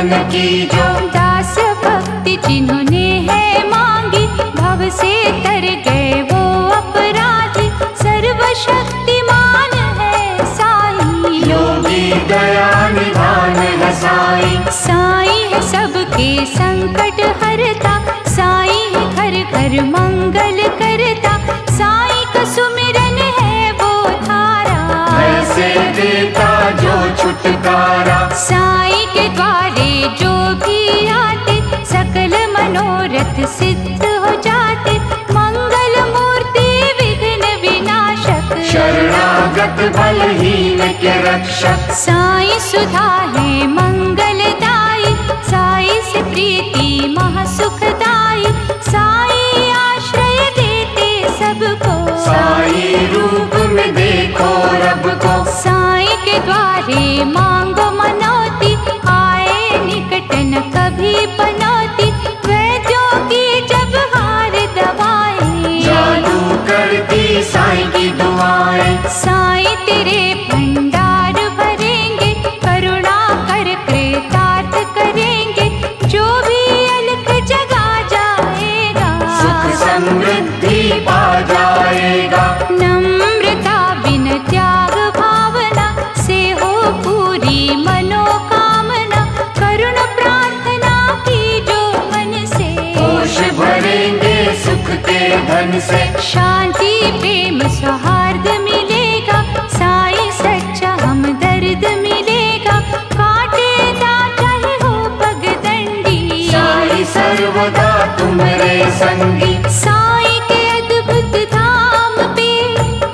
मन की जो दास भक्ति जिन्होंने है मांगी, भव से तर गए वो अपराधी। सर्वशक्तिमान है साईं, योगी दया निधान है साईं। साईं है सबके संकट हरता, साईं है घर घर मंगल करता। साईं का सुमिरन है वो धारा, ऐसे देता जो छुटकारा। साईं के द्वारे जो भी आते, सकल मनोरथ सिद्ध हो जाते। मंगल मूर्ति विघ्न विनाशक, शरणागत बलहीन के रक्षक। साईं सुधा है मंगलदाई, साईं से प्रीति महासुखदाई। साईं आश्रय देते सबको, साईं रूप में देखो रब को। साईं के द्वारे मांगो मनौती, आए निकट न कभी पनौती। वैद्यों की जब हार दवाएं, जादू करती साईं की दुआएं। साईं तेरे भंडार भरेंगे, करुणा कर कृतार्थ करेंगे। जो भी अलख जगा जाएगा, सुख समृद्धि पा जाएगा। नम्रता बिन त्याग भावना से हो पूरी मनोकामना। करुण प्रार्थना की जो मन से, होश भरेंगे सुख के धन से। शांति प्रेम सौहार्द मिलेगा, साईं सच्चा हमदर्द मिलेगा। कांटेदार चाहे हो पगडंडी, साईं सर्वदा तुम्हारे संगी। साईं के अद्भुत धाम पे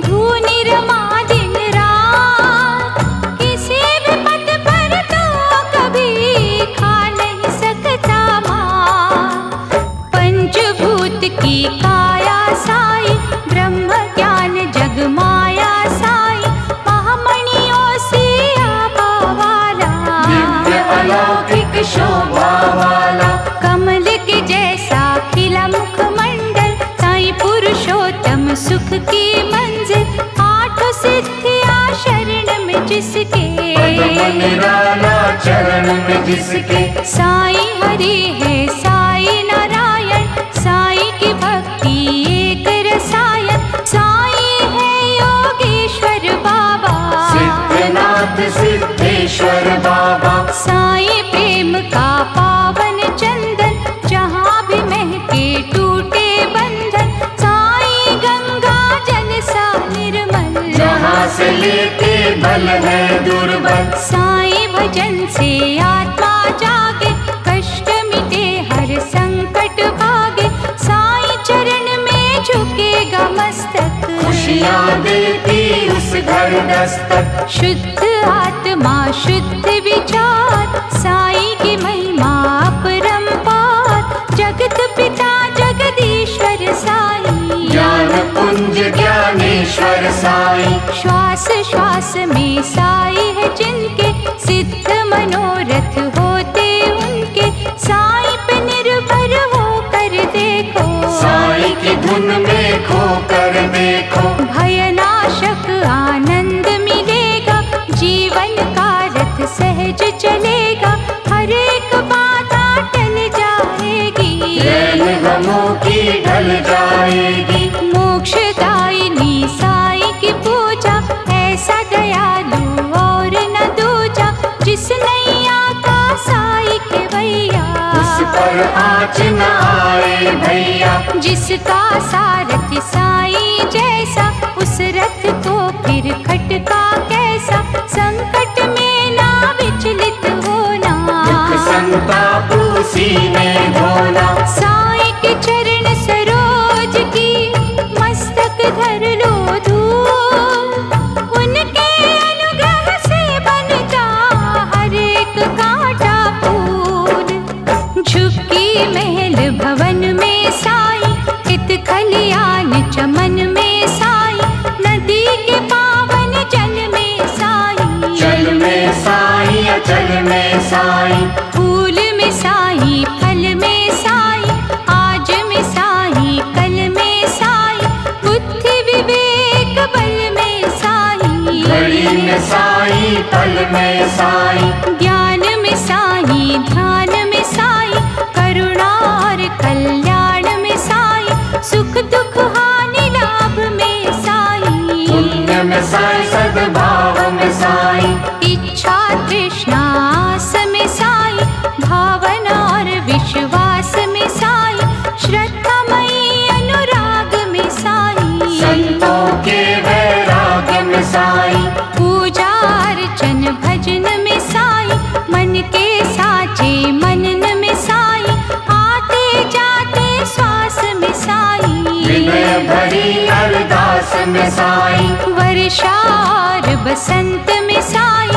धूनी रमा दिन रात। किसी भी पद पर तो कभी खा नहीं सकता मार। पंचभूत की काया साईं, ब्रह्म ज्ञान जग माया साईं। महामणियों से आभा वाला, दिव्य अलौकिक शोभा वाला। कमल के जैसा खिला मुखमंडल, साईं पुरुषोत्तम सुख की मंजिल। आठों सिद्धियां शरण में जिसके, पद्म निराला चरण में जिसके। साईं हरि है साईं नारायण, साईं की भक्ति एक रसायन। साईं है योगेश्वर बाबा, सिद्धनाथ सिद्धेश्वर बाबा। साईं प्रेम का पावन चंदन, जहाँ भी महके टूटे बंधन। साईं गंगा जल सा निर्मल, जहाँ से लेते बल है दुर्बल। साईं भजन से आत्मा जागे, कष्ट मिटे हर संकट भागे। साईं चरण में झुकेगा मस्तक, खुशियाँ देती उस घर दस्तक। शुद्ध आत्मा शुद्ध विचार, साईं की महिमा अपरंपार। जगत पिता जगदीश्वर साईं, ज्ञान पुंज ज्ञानेश्वर साईं। श्वास श्वास में साईं है जिनके, सिद्ध मनोरथ होते उनके। साईं पे निर्भर होकर देखो, साईं की धुन में खो कर देखो। भयनाशक आनंद मिलेगा, जीवन का रथ सहज चलेगा। हर एक बाधा टल जाएगी, रैन गमों की ढल जाएगी। मोक्षदायिनी साईं की पूजा, ऐसा दयालु और न दूजा। जिस नैया का साईं के भैया, उस पर आँच न आए भैया। जिसका सारथी साईं जैसा, उस रथ को फिर खटका कैसा। संकट में ना विचलित होना, दुख संताप उसी में ढोना। साईं के चरण सरोज की मस्तक धर लो धूल। उनके अनुग्रह से बनता हर एक कांटा फूल। झुकी महल भवन में साईं, हित खलियान चमन में साईं। नदी के पावन जल में साईं, जल में साईं अचल में साईं। फूल में साईं फल में साईं, आज में साईं कल में साईं। बुद्धि विवेक बल में साईं, घड़ी में साईं पल में साईं। ज्ञान में साईं ध्यान में साई, विनय भरी अरदास में साई, वर्षा और बसंत में साई,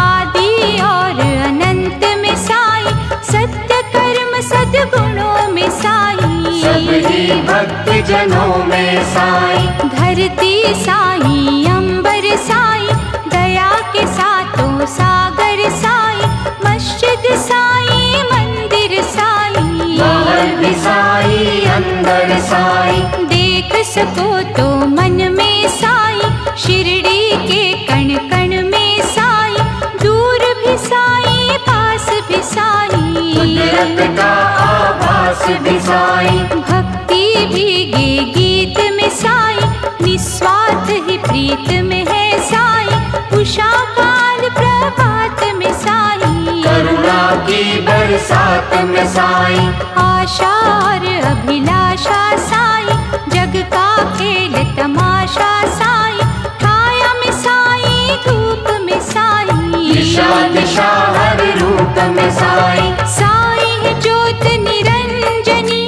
आदि और अनंत में साई, सत्य कर्म सद्गुणों में साई, सभी भक्त जनों में साई, धरती साई, अंबर साई, दया के सातों सागर साई, मस्जिद साई, मंदिर साई, बाहर भी साई, अंदर साई, देख सको तो मन में साई, शिरडी के कण कण में साई, दूर भी साई, पास भी साई, कुदरत का आभास भी साई, भक्ति भीगे गीत में साई, निस्वार्थ ही प्रीत में है साई, उषा काल प्रभात में साई, करुणा की बरसात में साई, आशा और अभिलाषा साई, जग का खेल तमाशा साई, छाया में साई, धूप में साई, दिशा दिशा हर रूप में साई, साई है ज्योत निरंजनी,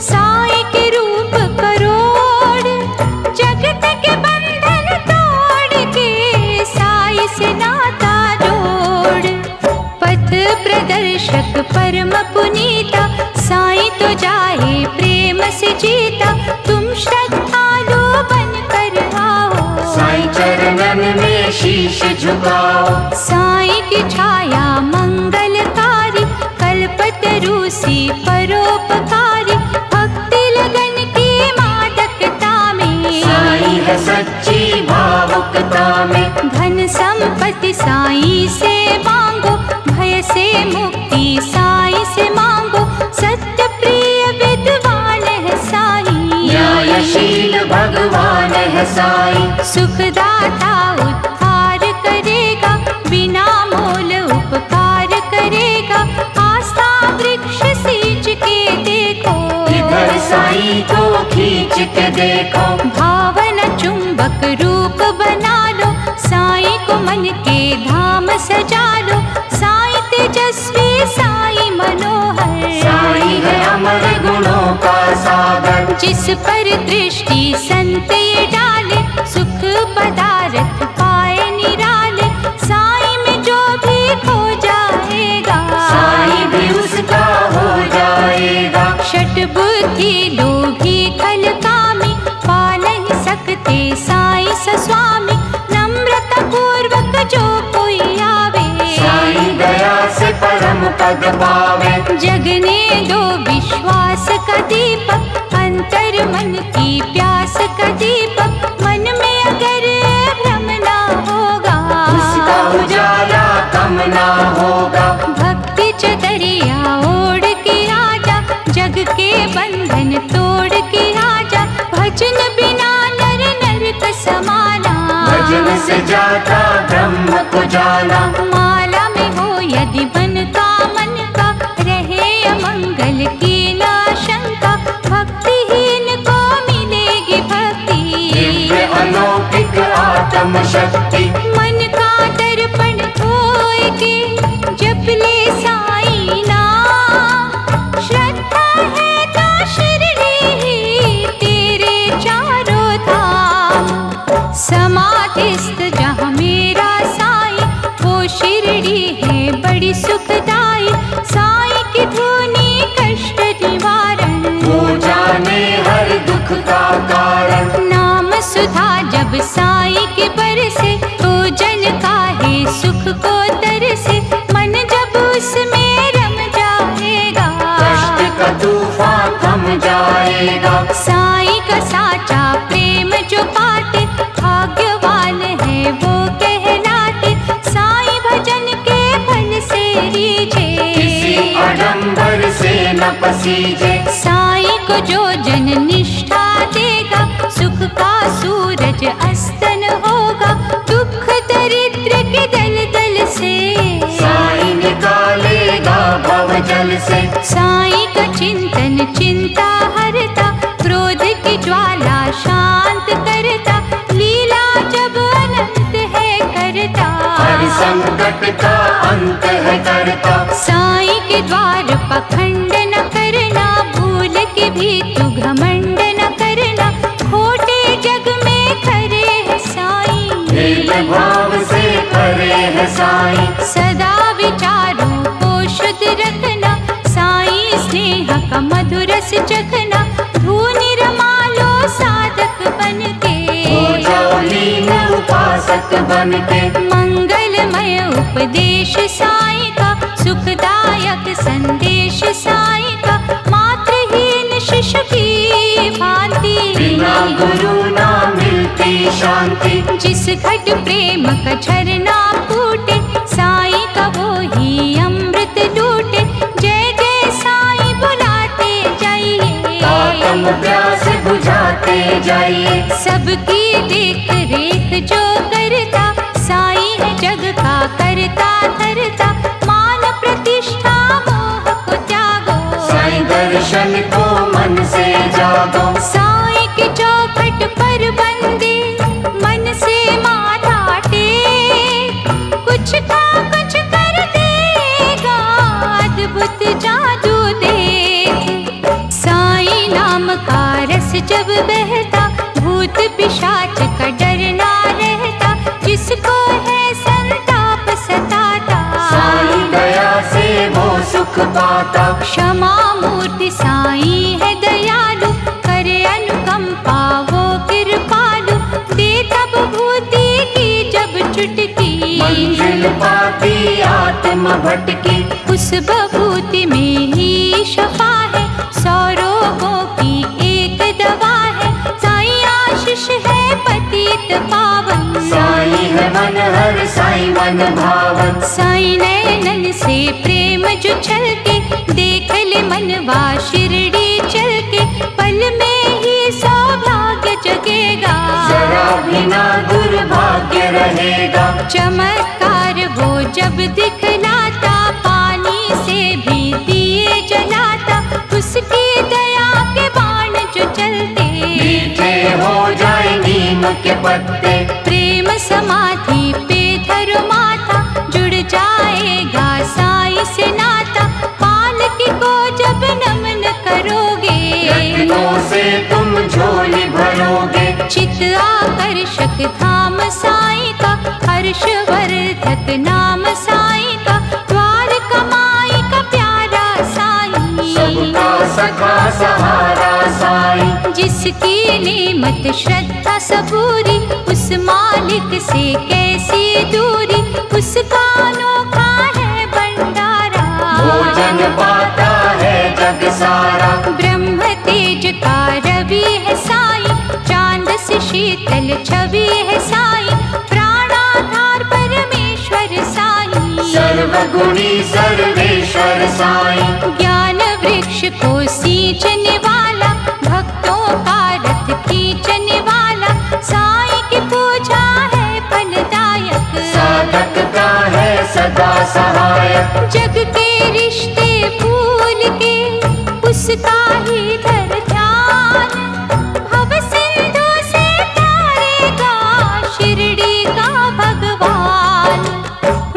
साई के रूप करोड़, जगत के बंधन तोड़ के साई से नाता जोड़, पथ प्रदर्शक परम पुनीता, साई तो जाए प्रेम से जीता, तुम श्रद्धालु बन कर आओ, साई चरणन में शीश झुकाओ, साई की छाया मंगलकारी, कल्पतरु सी परोपकारी, भक्ति लगन की मादकता में, साई है सच्ची भावुकता में, धन संपत्ति साई से मांगो, भय से मुक्ति साई से मांगो, सत्य प्रिय विद्वान है साई, न्यायशील भगवान है साई, सुखदाता उद्धार करेगा, बिना मोल उपकार करेगा, आस्था वृक्ष सींच के देखो, इधर साई को खींच के देखो, भावना चुंबक रूप बना लो, साई को मन के धाम सजा लो, साई तेजस्वी साई मनोहर, साई है अमर गुणों का सागर, जिस पर दृष्टि संत ये डाले, सुख पदार्थ पाए निराले, साई में जो भी खो जाएगा, साई भी उसका हो जाएगा, षट बुद्धि लोभी खल कामी, पा नहीं सकते साई सस्वामी, नम्रता पूर्वक जो कोई आवे, साई दया से परम पद पावे, जगने दो विश्वास का दीपक, अंतर मन की प्यास का दीपक, मन में अगर भ्रम ना होगा, उसका उजाला कम ना होगा, भक्ति चदरिया ओढ़ के आजा, जग के बंधन तोड़ के आजा, भजन बिना नर नरक समाना, भजन से जाता ब्रह्म को जाना, माला में हो यदि बन का मन का, रहे अमंगल की ना शंका, भक्तिहीन को मिलेगी भक्ति, दिव्य अलौकिक आत्म शक्ति, मन का दर्पण धोए के जप ले साई नाम, श्रद्धा है तो शिरडी ही तेरे चारों धाम, समाधिस्थ जहाँ मेरा साई, वो शिरडी है बड़ी सुखदाई, साई की धुनी कष्ट निवारण, वो जाने हर दुख का कारण, नाम सुधा जब साई के बरसे, तो जन का है सुख को तरसे, मन जब उसमें रम जाएगा, कष्ट का तूफान थम जाएगा, साई का साचा प्रेम जो पाते, भाग्यवान है वो कहलाते, साई भजन के फल से रीझे, किसी आडंबर से न पसीजे, साई को जो जन निष्ठा देगा, सुख का सूरज अस्तन होगा, दुख दरिद्र के दल दल से, साई निकालेगा भव जल से, साई का चिंतन चिंता हरता, क्रोध की ज्वाला शांत करता, लीला जब अनंत है करता, हर संकट का अंत है करता, साई के द्वार पखंड न करना, भूल के भी तू घमंड है साईं। सदा विचारों को शुद्ध रखना, साईं स्नेह का मधुर रस चखना। धूनि रमा लो साधक बन के, हो जाओ लीन उपासक बन के। मंगलमय उपदेश साईं का, सुखदायक संदेश साईं का। मातृहीन शिशु की भांति, बिना गुरु ना मिलती शांति। जिस घट प्रेम का झरना फूटे, साईं का वो ही अमृत लूटे। जय जय साईं बुलाते जाइए, आत्म प्यास बुझाते जाइए। सबकी देख रेख जो करता, साईं है जग का करता धरता। मान प्रतिष्ठा मोह को त्यागो, साईं दर्शन को मन से जागो। साईं के चौखट पर बंदे, मन से माथा टेक। कुछ का कुछ कर देगा, अद्भुत जादू देख। साईं नाम का रस जब बहता, भूत पिशाच का डर ना रहता। जिसको है संताप सताता, साईं दया से वो सुख पाता। क्षमा मूर्ति साईं है दयालु, करे अनुकंपा वो कृपालु। दे तब भूति की जब चुटकी, मंजिल पाती आत्म भटकी। उस बभूति में ही शफा है, 100 रोगों की एक दवा है। साईं आशीष है पतित पावन, साईं है मन हर साईं मन भावन। साईं नैनन से प्रेम जो छलके, देख ले मनवा शिरडी चल के। पल में ही सौभाग्य जगेगा, जरा भी ना दुर्भाग्य रहेगा। चमत्कार वो जब दिखलाता, पानी से भी दिए जलाता। उसकी दया के बाण जो चलते, मीठे हो जाए नीम के पत्ते। प्रेम समाधि पे धरो माथा, जुड़ जाएगा साईं से नाता। पालकी को जब नमन करोगे, रत्नों से तुम झोली भरोगे। चित आकर्षक धाम साईं का, हर्षवर्धक नाम साईं का। द्वार कमाई का प्यारा साईं, सबका सखा सहारा साईं। जिसकी नेमत श्रद्धा सबूरी, उस मालिक से कैसी दूरी। उसका अनोखा है भंडारा, भोजन पाता है जग सारा। ब्रह्म तेज का रवि है साईं, चांद से शीतल छवि है साईं। प्राणाधार परमेश्वर साईं, सर्वगुणी सर्वेश्वर साईं। ज्ञान वृक्ष को सींचने वाला, भक्तों का रथ खींचने वाला। साईं की पूजा है फलदायक, साधक का है सदा सहायक। जग के रिश्ते भूल के उसका ही धर ध्यान। भव सिंधु से तारेगा शिरडी का भगवान।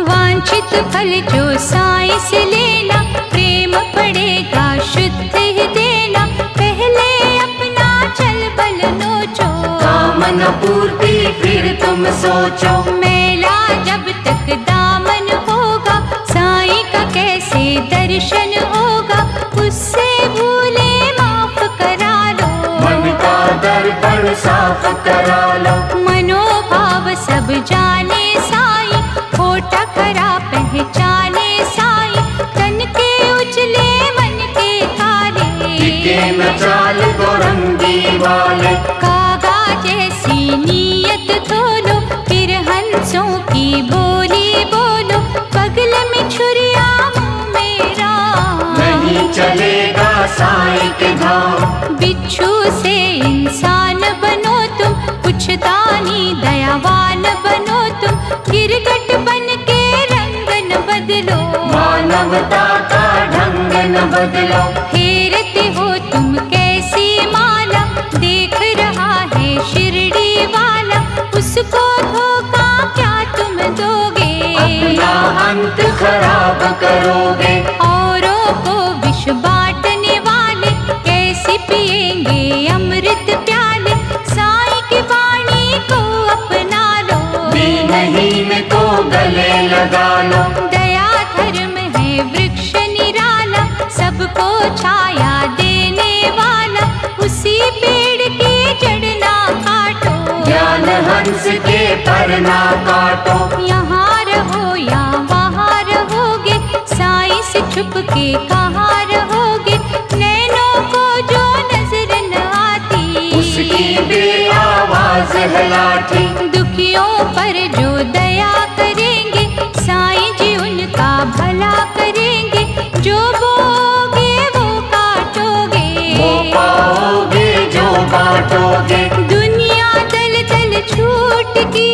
वांछित फल जो साईं से लेना, प्रेम पड़ेगा शुद्ध ही देना। पहले अपना चल बल नोचो, कामना पूर्ति फिर तुम सोचो। मेला जब तक दामन होगा, साईं का कैसे दर्शन होगा। उससे भूले माफ करा लो, मन का दर्पण साफ करा लो। मनोभाव सब जाने साईं, खोटा खरा पहचाने साईं। तन के उजले मन के काले, टिके न चाल गोरंगी वाले। कागा जैसी नीयत धोलो, फिर हंसों की बोली बोलो। बगल में छुरिया मुंह में राम, नहीं चलेगा साईं के धाम। बिच्छू से इंसान बनो तुम, कुछ दानी दयावान बनो तुम। गिरगट बन के रंग न बदलो, मानवता का ढंग न बदलो। फेरते हो तुम कैसी माला, देख रहा है शिरडी वाला। उसको धोखा क्या तुम दोगे, अपना अंत खराब करोगे। औरों को विष बांटने वाले, कैसे पिएंगे अमृत प्याले। साईं की वाणी को अपना लो, दीनहीन को गले लगा लो। दया धर्म है वृक्ष निराला, सबको छाया देने वाला, उसी पेड़ की जड़ ना काटो। ज्ञान हंस के पर ना काटो। यहाँ रहो या वहाँ रहोगे, साईं से छुप के कहाँ रहोगे। नैनों को जो नजर न आती, उसकी बेआवाज है लाठी। दुखियों पर जो दया करेंगे, साईं जी उनका भला करेंगे। जो बोगे वो काटोगे, वो पाओगे जो बांटोगे। दुनिया दल दल छूट की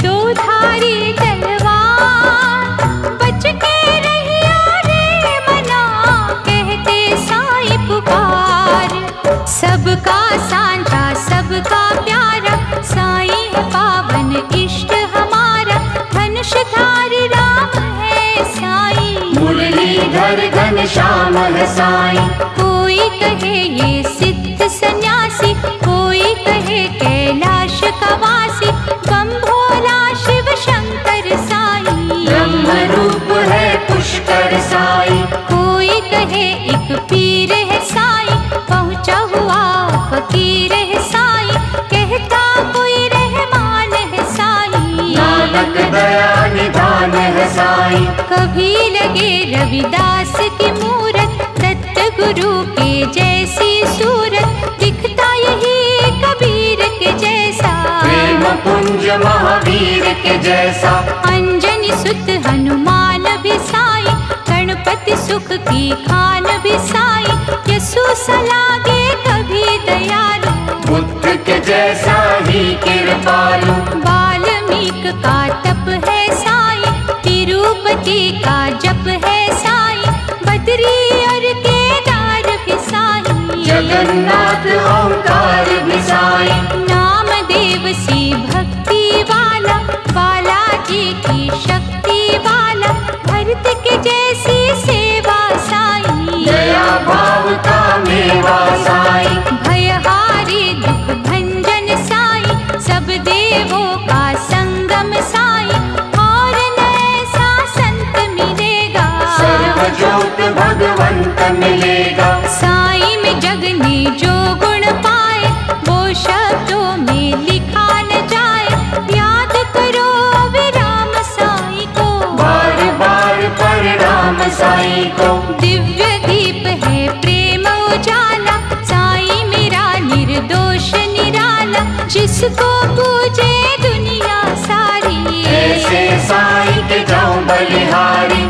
दो धारी तलवार, बच के रहिया रे मना, कहते साईं पुकार। सबका सांझा सबका प्यारा, साईं है पावन इष्ट हमारा। धनुषधार राम है साईं, मुरलीधर घनश्याम है साईं। कोई कहे ये सिद्ध सन्यासी, कोई कहे कैलाश का वासी। बम भोला शिव शंकर साईं, ब्रह्म रूप है पुष्कर साईं। कोई कहे एक पीर है साईं, पहुँचा हुआ फकीर है साईं। कहता कोई रहमान है साईं, नानक दया निधान है साईं। कभी लगे रविदास की मूरत, दत्त गुरु के जैसी सूरत। दिखता यही कबीर के जैसा, प्रेम पुंज महावीर के जैसा। अंजनी सुत हनुमान भी साईं, गणपति सुख की खान भी साईं। यसु सलागे कभी दयालु, बुद्ध के जैसा ही कृपालु। वाल्मीक का तप है साईं, तिरुपति का जप है साईं। बद्री और केदार भी साईं, जगन्नाथ ओंकार भी साईं। नामदेव सी भक्ति वाला, बालाजी की शक्ति वाला। भरत के जैसी सेवा साईं, दया भाव का मेवा साईं। भयहारी दुख भंजन साईं, सब देवों का संगम साईं। और न ऐसा संत मिलेगा, सर्वज्योत भगवंत मिलेगा। साईं में जगने जो गुण पाए, वो शब्दों में लिखा न जाए। याद करो विराम साईं को, बार बार प्रणाम साईं को। दिव्य दीप है प्रेम उजाला, साईं मेरा निर्दोष निराला। जिसको पूजे दुनिया सारी, ऐसे साईं के जाऊं बलिहारी।